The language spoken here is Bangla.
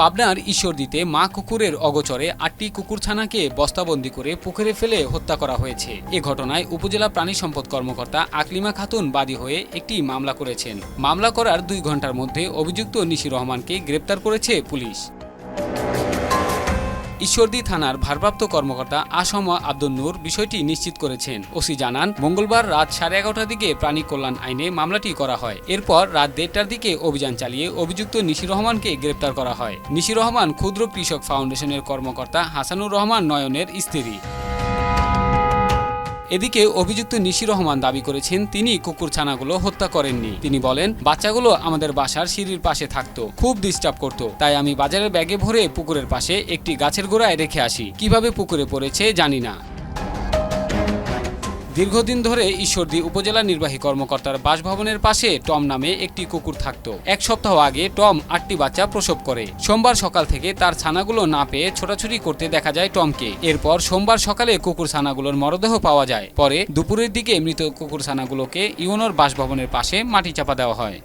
পাবনার ঈশ্বরদীতে মা কুকুরের অগোচরে ৮টি কুকুরছানাকে বস্তাবন্দি করে পুকুরে ফেলে হত্যা করা হয়েছে। এ ঘটনায় উপজেলা প্রাণী সম্পদ কর্মকর্তা আকলিমা খাতুন বাদী হয়ে একটি মামলা করেছেন। মামলা করার ২ ঘণ্টার মধ্যে অভিযুক্ত নিশি রহমানকে গ্রেপ্তার করেছে পুলিশ। ঈশ্বরদী থানার ভারপ্রাপ্ত কর্মকর্তা আসম আব্দুল নূর বিষয়টি নিশ্চিত করেছেন। ওসি জানান, মঙ্গলবার রাত 11:30টার দিকে প্রাণী কল্যাণ আইনে মামলাটি করা হয়। এরপর রাত 1:30টার দিকে অভিযান চালিয়ে অভিযুক্ত নিশি রহমানকে গ্রেপ্তার করা হয়। নিশি রহমান ক্ষুদ্র কৃষক ফাউন্ডেশনের কর্মকর্তা হাসানুর রহমান নয়নের স্ত্রী। এদিকে অভিযুক্ত নিশি রহমান দাবি করেছেন তিনি কুকুরছানাগুলো হত্যা করেননি। তিনি বলেন, বাচ্চাগুলো আমাদের বাসার সিঁড়ির পাশে থাকতো, খুব ডিস্টার্ব করতো, তাই আমি বাজারের ব্যাগে ভরে পুকুরের পাশে একটি গাছের গোড়ায় রেখে আসি। কিভাবে পুকুরে পড়েছে জানি না। দীর্ঘদিন ধরে ঈশ্বরদী উপজেলা নির্বাহী কর্মকর্তার বাসভবনের পাশে টম নামে একটি কুকুর থাকত। ১ সপ্তাহ আগে টম ৮টি বাচ্চা প্রসব করে। সোমবার সকাল থেকে তার ছানাগুলো না পেয়ে ছোটাছুটি করতে দেখা যায় টমকে। এরপর সোমবার সকালে কুকুর ছানাগুলোর মরদেহ পাওয়া যায়। পরে দুপুরের দিকে মৃত কুকুর ছানাগুলোকে ইউনোর বাসভবনের পাশে মাটি চাপা দেওয়া হয়।